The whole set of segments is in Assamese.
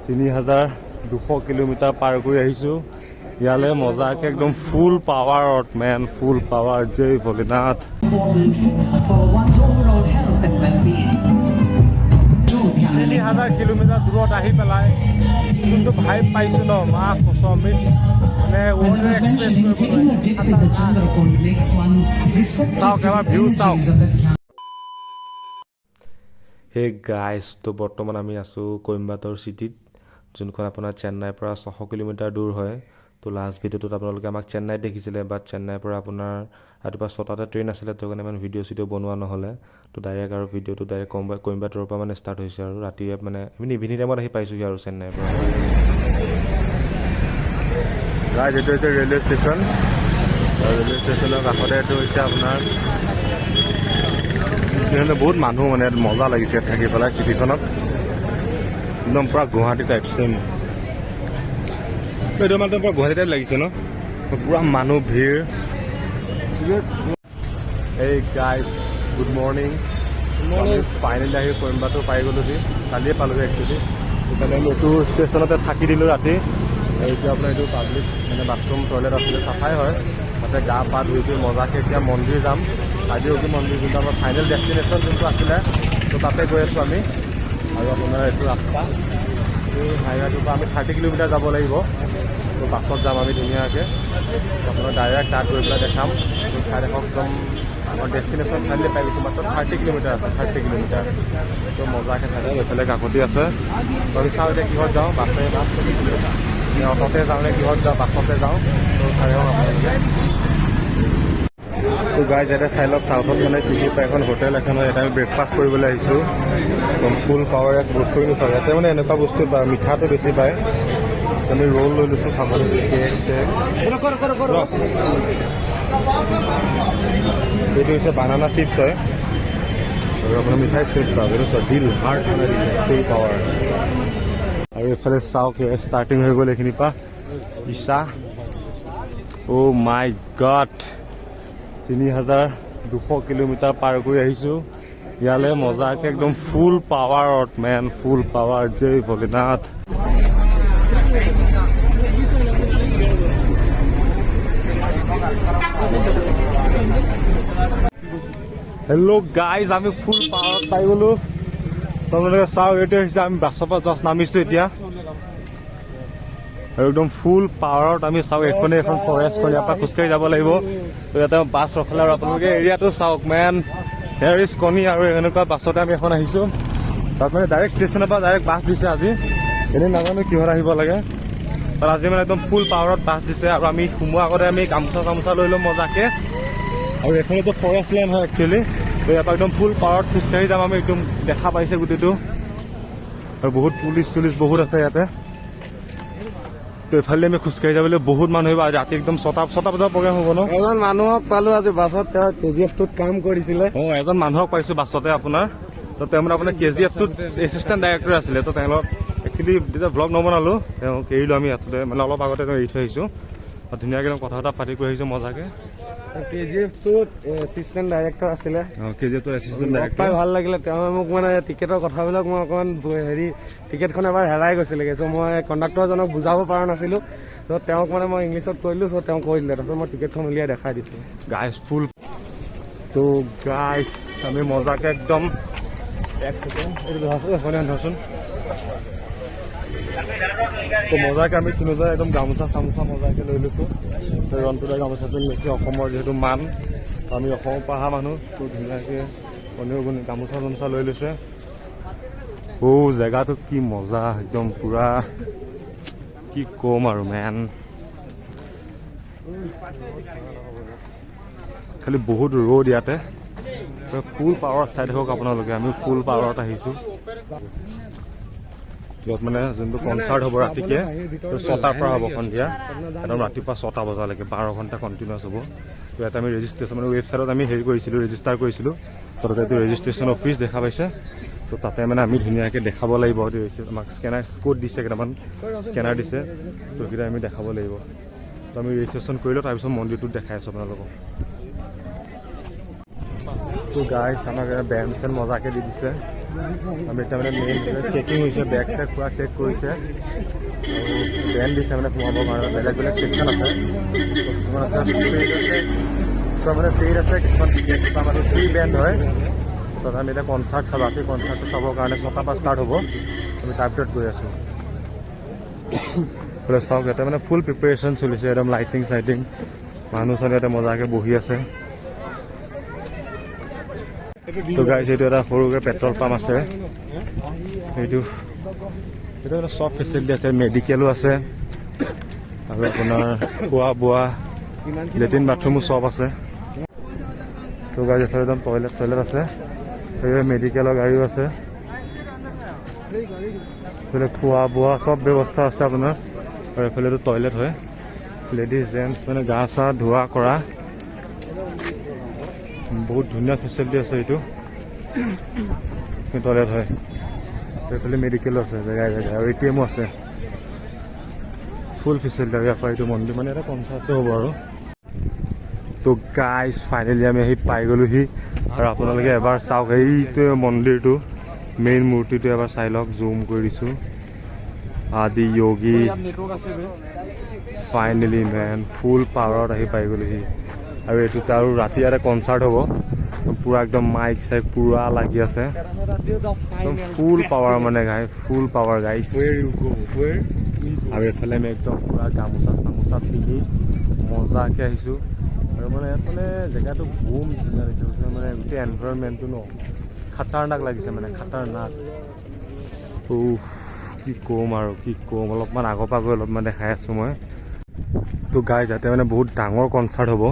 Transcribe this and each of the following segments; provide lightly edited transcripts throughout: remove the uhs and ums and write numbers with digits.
3200 কিলোমিটাৰ পাৰ কৰি আহিছোঁ ইয়ালে মজাকে একদম ফুল পাৱাৰত মেন ফুল পাৱাৰ জয় ভোলেনাথ 3000 কিলোমিটাৰ দূৰত আহি পেলাই কিন্তু ভাইব পাইছোঁ ন মা কসম মানে চাওক এবাৰ ভিউ চাওক হে গাইজ তো বৰ্তমান আমি আছোঁ কইম্বাটৰ চিটিত যোনখন আপোনাৰ চেন্নাইৰ পৰা 600 কিলোমিটাৰ দূৰ হয় তো লাষ্ট ভিডিঅ'টোত আপোনালোকে আমাক চেন্নাইত দেখিছিলে বাট চেন্নাইৰ পৰা আপোনাৰ ৰাতিপুৱা 6টাতে ট্ৰেইন আছিলে তো কাৰণে মানে ভিডিঅ' বনোৱা নহ'লে তো ডাইৰেক্ট আৰু ভিডিঅ'টো ডাইৰেক্ট কইম্বাটৰৰ পৰা মানে ষ্টাৰ্ট হৈছে আৰু ৰাতিয়ে মানে ইভিনিং টাইমত আহি পাইছোঁহি আৰু চেন্নাইৰ পৰা গাইজ এইটো হৈছে ৰেলৱে ষ্টেচনৰ কাষতে এইটো হৈছে আপোনাৰ বহুত মানুহ মানে মজা লাগিছে থাকি পেলাই চিটিখনত একদম পুৰা গুৱাহাটী টাইপ চেম এইটো মানে পুৰা গুৱাহাটী টাইপ লাগিছে ন পুৰা মানুহ ভিৰ এই গাইজ গুড মৰ্ণিং ফাইনেলি আহি কইম্বাটৰ পাই গ'লোহি কালিয়ে পালোহি একচুৱেলি সেইকাৰণে আমি এইটো ষ্টেচনতে থাকি দিলোঁ ৰাতি এইটো আপোনাৰ এইটো পাব্লিক মানে বাথৰুম টয়লেট আছিলে চাফাই হয় তাতে গা পা ধুই ধুই মজাকৈ এতিয়া মন্দিৰ যাম adiyogi মন্দিৰ যোনটো আমাৰ ফাইনেল ডেষ্টিনেশ্যন যোনটো আছিলে তো তাতে গৈ আছোঁ আমি আৰু আপোনাৰ এইটো ৰাস্তা এই হাইৱেটোৰ পৰা আমি 30 কিলোমিটাৰ যাব লাগিব তো বাছত যাম আমি ধুনীয়াকৈ আপোনাৰ ডাইৰেক্ট তাত গৈ পেলাই দেখাম তো চাই দেখক একদম আমাৰ ডেষ্টিনেশ্যন ফাইনেলি পাই গৈছোঁ মাত্ৰ 30 কিলোমিটাৰ আছে 30 কিলোমিটাৰ তো মজাকৈ থাকে এইফালে কাকতি আছে তো আমি চাওঁ এতিয়া কিহত যাওঁ বাছে অট'তে যাওঁ নে কিহত যাওঁ বাছতে যাওঁ তো চাই হওক আপোনালোকে তো গাইজ ইয়াতে চাই লওক চাউথত মানে টিকিট এখন হোটেল এখন হয় ইয়াতে আমি ব্ৰেকফাষ্ট কৰিবলৈ আহিছোঁ একদম ফুল পাৱাৰ এক বস্তুখিনি চাওঁ ইয়াতে মানে এনেকুৱা বস্তু পায় মিঠাটো বেছি পায় আমি ৰোল লৈ লৈছোঁ খাবলৈ কেক চেক এইটো হৈছে বানানা চিপছ হয় আৰু আপোনাৰ মিঠাই চিপছ চাওক এইটো চব ডিল হাৰ্ট মানে দিছে ফুল পাৱাৰ আৰু এইফালে চাওক ষ্টাৰ্টিং হৈ গ'ল এইখিনিৰ পৰা ইছা অ' মাই গড 3200 কিলোমিটাৰ পাৰ কৰি আহিছোঁ ইয়ালে মজাকে একদম ফুল পাৱাৰত মেন ফুল পাৱাৰ জয় ভোলেনাথ হেল্ল' গাইজ আমি ফুল পাৱাৰত পাই গ'লোঁ তোমালোকে চাওক এইটো হৈছে আমি বাছৰ পৰা জাষ্ট নামিছোঁ এতিয়া আৰু একদম ফুল পাৱাৰত আমি চাওক এখন ফৰেষ্টখন ইয়াৰ পৰা খোজকাঢ়ি যাব লাগিব তো ইয়াতে বাছ ৰখালে আৰু আপোনালোকে এৰিয়াটো চাওক মেন হেয়াৰ ইজ কণী আৰু এনেকুৱা বাছতে আমি এখন আহিছোঁ তাত মানে ডাইৰেক্ট ষ্টেচনৰ পৰা ডাইৰেক্ট বাছ দিছে আজি এনেই নাজানো কিহত আহিব লাগে তাত আজি মানে একদম ফুল পাৱাৰত বাছ দিছে আৰু আমি সোমোৱাৰ আগতে আমি গামোচা লৈ ল'ম মজাকৈ আৰু এইখনতো ফৰেষ্ট লেণ্ড হয় একচুৱেলি তো ইয়াৰ পৰা একদম ফুল পাৱাৰত খোজকাঢ়ি যাম আমি একদম দেখা পাইছে গোটেইটো আৰু বহুত পুলিচ চুলিচ বহুত আছে ইয়াতে তো এইফালে আমি খোজকাঢ়ি যাবলৈ বহুত মানুহ আহিব ৰাতি একদম 6টা বজাৰ প্ৰগ্ৰেম হ'ব ন এজন মানুহক পালোঁ আজি বাছত তেওঁ KGF-টোত কাম কৰিছিলে এজন মানুহক পাইছোঁ বাছতে আপোনাৰ তো তেওঁ মানে আপোনাৰ KGF-টোত এছিষ্টেণ্ট ডাইৰেক্টৰ আছিলে তো তেওঁলোক একচুৱেলি যেতিয়া ভ্লগ নবনালোঁ তেওঁক এৰিলোঁ আমি ইয়াতে মানে অলপ আগতে তেওঁ এৰি থৈ আহিছোঁ ধুনীয়াকৈ কথা পাতি কৰি আহিছোঁ মজাকৈ KGF-টোত এছিষ্টেণ্ট ডাইৰেক্টৰ আছিলে KGF-টোৰ এছিষ্টেণ্ট ডাইৰেক্টৰ পাই ভাল লাগিলে তেওঁ মোক মানে টিকেটৰ কথাবিলাক মই অকণমান টিকেটখন এবাৰ হেৰাই গৈছিলেগৈ চ' মই কণ্ডাক্টৰজনক বুজাব পৰা নাছিলোঁ ত' তেওঁক মানে মই ইংলিছত কৈ দিলোঁ চ' তেওঁ কৈ দিলে তাৰপিছত মই টিকেটখন উলিয়াই দেখাই দিছোঁ গাইজ ফুল তো গাইজ আমি মজাকৈ একদম এক ছেকেণ্ড এইটো ধৰচোন তো মজাকৈ আমি তিনিওজনে একদম গামোচা চামোচা মজাকৈ লৈ লৈছোঁ ৰন্তুদাই গামোচাটো লৈছে অসমৰ যিহেতু মান আমি অসমৰ পৰা অহা মানুহ তো ধুনীয়াকৈ অনেও গামোচা চামোচা লৈ লৈছে জেগাটো কি মজা একদম পুৰা কি ক'ম আৰু মেন খালি বহুত ৰ'দ ইয়াতে ফুল পাৱাৰত চাই থাকক আপোনালোকে আমি ফুল পাৱাৰত আহিছোঁ য'ত মানে যোনটো কনচাৰ্ট হ'ব ৰাতিকে 6টাৰ পৰা হ'ব সন্ধিয়া একদম ৰাতিপুৱা 6টা বজালৈকে 12 ঘণ্টা কণ্টিনিউছ হ'ব তো ইয়াতে আমি ৰেজিষ্ট্ৰেশ্যন মানে ৱেবছাইটত আমি ৰেজিষ্টাৰ কৰিছিলোঁ তো তাতে এইটো ৰেজিষ্ট্ৰেশ্যন অফিচ দেখা পাইছে তো তাতে মানে আমি ধুনীয়াকৈ দেখাব লাগিব আমাক স্কেনাৰ কোড দিছে কেইটামান স্কেনাৰ দিছে তো সেইকেইটা আমি দেখাব লাগিব তো আমি ৰেজিষ্ট্ৰেশ্যন কৰিলোঁ তাৰপিছত মন্দিৰটোত দেখাই আছোঁ আপোনালোকক তো গাইজ আমাক বেণ্ড চেণ্ড মজাকৈ দি দিছে আমি এতিয়া মানে মেইন চেকিং হৈছে, বেগ চেগ পূৰা চেক কৰিছে আৰু বেণ্ড দিছে মানে সোমাবৰ কাৰণে। বেলেগ বেলেগ ছেকশ্যন আছে, কিছুমান আছে পেইড আছে, কিছুমান মানে পেইড আছে, কিছুমান টিকেট মানে ফ্ৰী বেণ্ড হয়। তাত আমি এতিয়া কনচাৰ্ট চাব, ৰাতি কনচাৰ্টটো চাবৰ কাৰণে 6টাৰ পৰা ষ্টাৰ্ট হ'ব। আমি তাৰ ভিতৰত গৈ আছোঁ। বোলে চাওক ইয়াতে মানে ফুল প্ৰিপেৰেশ্যন চলিছে, একদম লাইটিং চাইটিং, মানুহ চানুহ ইয়াতে মজাকৈ বহি আছে। তো গাইজ এইটো এটা সৰুকৈ পেট্ৰল পাম্প আছে, এইটো এটা চব ফেচিলিটি আছে, মেডিকেলো আছে আৰু আপোনাৰ খোৱা বোৱা, লেট্ৰিন বাথৰুমো চব আছে। তো গাইজ এইফালে একদম টয়লেট আছে, এইফালে মেডিকেলৰ গাড়ীও আছে, এইফালে খোৱা বোৱা চব ব্যৱস্থা আছে আপোনাৰ। আৰু এইফালেতো টয়লেট হয়, লেডিজ জেণ্টছ মানে গা চা ধোৱা কৰা, বহুত ধুনীয়া ফেচিলিটি আছে। এইটো টয়লেট হয়, এইফালে মেডিকেলো আছে জেগাই জেগাই, আৰু ATMও আছে, ফুল ফেচিলিটি। আৰু ইয়াৰ পৰা এইটো মন্দিৰ মানে এটা কনচাৰ্টে হ'ব আৰু। তো গাইজ ফাইনেলি আমি আহি পাই গ'লোহি, আৰু আপোনালোকে এবাৰ চাওক এইটোৱে মন্দিৰটো, মেইন মূৰ্তিটো এবাৰ চাই লওক, জুম কৰি দিছোঁ, adiyogi। ফাইনেলি মেন ফুল পাৱাৰত আহি পাই গ'লোহি। আৰু এইটোত আৰু ৰাতি ইয়াতে কনচাৰ্ট হ'ব, পূৰা একদম মাইক চাইক পূৰা লাগি আছে, একদম ফুল পাৱাৰ মানে ফুল পাৱাৰ গাইজ। আৰু এইফালে আমি একদম পূৰা গামোচা চামোচা পিন্ধি মজাকৈ আহিছোঁ। আৰু মানে ইয়াত মানে জেগাটো বুম ধুনীয়া লাগিছে, মানে গোটেই এনভাইৰনমেণ্টটো ন খাটাৰনাক লাগিছে, মানে খাটাৰনাক। কি ক'ম আৰু কি ক'ম, অলপমান আগৰ পৰা গৈ অলপমান দেখাই আছোঁ মই। তো গাইজ যাতে মানে বহুত ডাঙৰ কনচাৰ্ট হ'ব,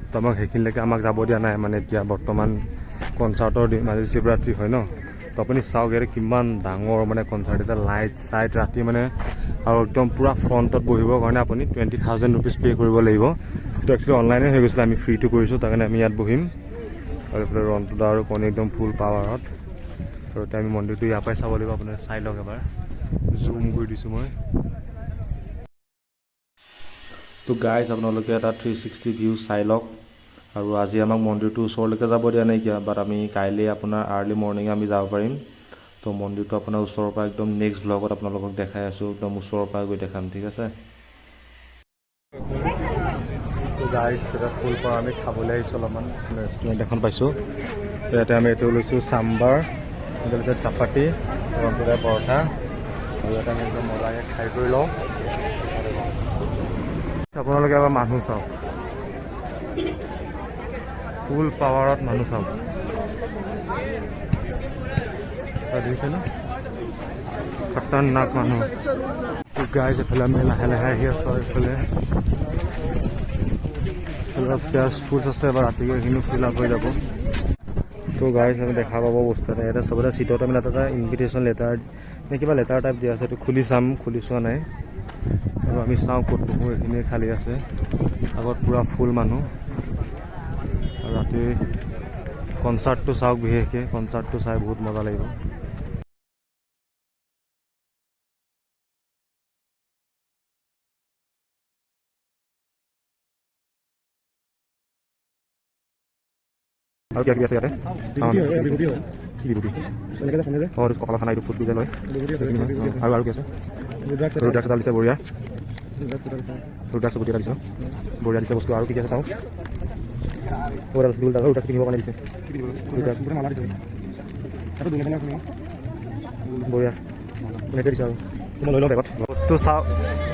তো আমাক সেইখিনিলৈকে আমাক যাব দিয়া নাই, মানে এতিয়া বৰ্তমান কনচাৰ্টৰ দিন, আজি শিৱৰাত্ৰি হয় ন। তো আপুনি চাওক ইয়াতে কিমান ডাঙৰ মানে কনচাৰ্ট, এতিয়া লাইট চাইট ৰাতি মানে, আৰু একদম পূৰা ফ্ৰণ্টত বহিবৰ কাৰণে আপুনি 20,000 ৰুপিজ পে' কৰিব লাগিব। সেইটো একচুৱেলি অনলাইনে হৈ গৈছিলে, আমি ফ্ৰীটো কৰিছোঁ, তাৰ কাৰণে আমি ইয়াত বহিম। আৰু এইফালে ৰন্তুদা আৰু কণী একদম ফুল পাৱাৰত। আৰু এতিয়া আমি মন্দিৰটো ইয়াৰ পৰাই চাব লাগিব, আপুনি চাই লওক এবাৰ, জুম কৰি দিছোঁ মই। তো গাইজ আপোনালোকে এটা 360 ভিউ চাই লওক। আৰু আজি আমাক মন্দিৰটোৰ ওচৰলৈকে যাব দিয়া নাইকিয়া, বাট আমি কাইলৈ আপোনাৰ আৰ্লি মৰ্ণিঙে আমি যাব পাৰিম। তো মন্দিৰটো আপোনাৰ ওচৰৰ পৰা একদম নেক্সট ব্লগত আপোনালোকক দেখাই আছোঁ, একদম ওচৰৰ পৰা গৈ দেখাম, ঠিক আছে। তো গাইজ এটা ফুল পৰা আমি খাবলৈ আহিছোঁ, অলপমান ৰেষ্টুৰেণ্ট এখন পাইছোঁ। তো ইয়াতে আমি এইটো লৈছোঁ চাম্বাৰ, এইটো লৈছোঁ চাপাতি, ৰন্তুদাই পৰঠা, আৰু ইয়াতে আমি একদম মজাকৈ খাই কৰি লওঁ। আপোনালোকে এবাৰ মানুহ চাওক, ফুল পাৱাৰত মানুহ চাওক, দেখিছে ন খাটাৰনাক মানুহ। তো গাইজ এইফালে আমি লাহে লাহে আহি আছোঁ, এইফালে চেয়াৰ্ছ ফুডছ আছে, এবাৰ ৰাতিকৈ এইখিনিও ফিল আপ হৈ যাব। তো গাইজ আমি দেখা পাব বস্তু এটা, ইয়াতে চবতে চিটত আমি এটা ইনভিটেশ্যন লেটাৰ নে কিবা লেটাৰ টাইপ দিয়া আছে, এইটো খুলি চাম, খুলি চোৱা নাই। আৰু আমি চাওঁ ক'ত বহোঁ, এইখিনিয়ে খালী আছে, আগত পূৰা ফুল মানুহ। আৰু ৰাতি কনচাৰ্টটো চাওক, বিশেষকৈ কনচাৰ্টটো চাই বহুত মজা লাগিব। আৰু কিবা কিবি আছে ইয়াতে, কপালৰ খানা এইটো ফুট যে লয়, আৰু কি আছে, ৰুদ্ৰাক্ষ এটা দিছে বঢ়িয়া, ৰুদ্ৰাক্ষ গুটি এটা দিছে বঢ়িয়া দিছে বস্তু। আৰু কি আছে চাওঁ, ৰুদ্ৰাক্ষ কিনিবৰ কাৰণে দিছে, বঢ়িয়া সেইটোৱে দিছে। আৰু মই লৈ লওঁ বেগত বস্তু চাওক,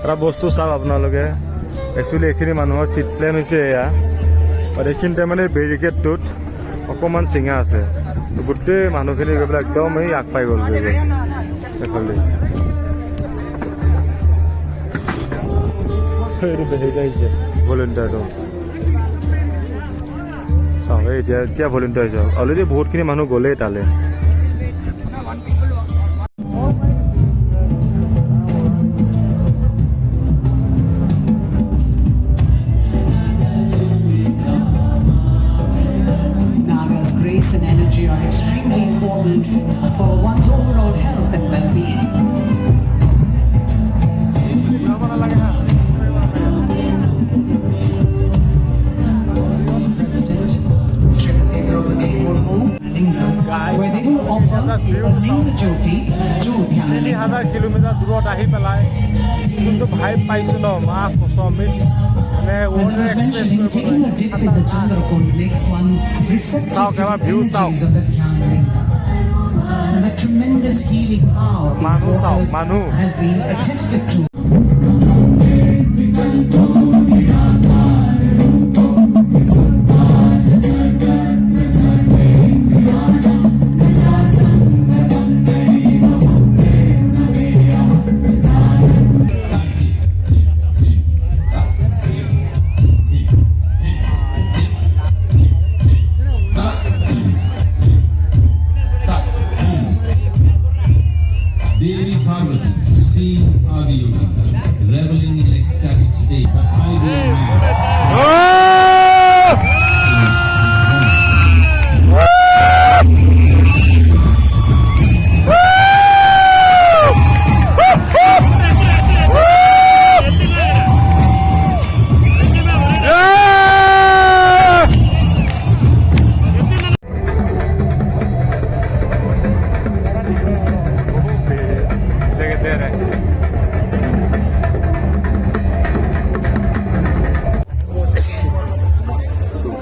এটা বস্তু চাওক আপোনালোকে, একচুৱেলি এইখিনি মানুহৰ চিট প্লেন হৈছে এয়া, আৰু এইখিনিতে মানে বেৰিকেডটোত অকণমান চিঙা আছে, গোটেই মানুহখিনি গৈ পেলাই একদম এই আগ পাই গ'ল এইফালে। এইটো হেৰিত আহিছে ভলেণ্টিয়াৰটো চাওক, এতিয়া ভলেণ্টিয়াৰ আহিছে, অলৰেডি বহুতখিনি মানুহ গ'লেই তালৈ। And energy are extremely important for one's overall health and well-being. President Shrimati Draupadi Murmu, where they আহি পেলাই যোনটো ভাইব পাইছোঁ ন মা কচম মানে As I was mentioning, taking a dip in the Chandrakund makes one receptive South, to come on, the view energies south. of the Jnanalinga. And the tremendous healing power of these Manu south, waters Manu. has been attested to. Devi Parvati, seeing adiyogi, reveling in ecstatic state, the ideal man.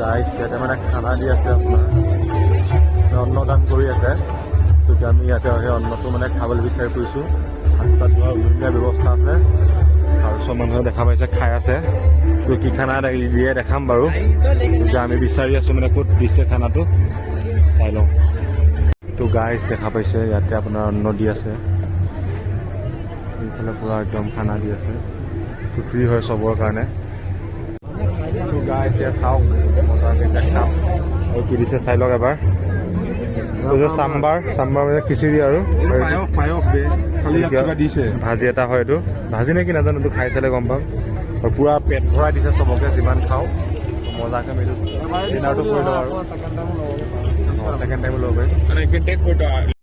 গাইছ ইয়াতে মানে খানা দি আছে আপোনাৰ অন্নদান কৰি আছে গতিকে আমি ইয়াতে সেই অন্নটো মানে খাবলৈ বিচাৰি ফুৰিছোঁ ভাত চাত ধোৱাৰ ধুনীয়া ব্যৱস্থা আছে আৰু চব মানুহে দেখা পাইছে খাই আছে তো কি খানা দিয়ে দেখাম বাৰু গতিকে আমি বিচাৰি আছোঁ মানে ক'ত দিছে খানাটো চাই লওঁ তো গাইছ দেখা পাইছে ইয়াতে আপোনাৰ অন্ন দি আছে এইফালে পূৰা একদম খানা দি আছে তো ফ্ৰী হয় চবৰ কাৰণে তো গাইছ ইয়াত চাওক মজাকৈ খাম আৰু কি দিছে চাই লওক এবাৰ চাম্বাৰ মানে খিচিৰি আৰু পায়স বে খালি কিবা দিছে ভাজি এটা হয় এইটো ভাজি নে কি নাজানো এইটো খাই চালে গম পাম আৰু পূৰা পেট ভৰাই দিছে চবকে যিমান খাওঁ মজাকৈ আমি এইটো ডিনাৰটো কৰি লওঁ আৰু ছেকেণ্ড টাইমো ল'ব পাৰি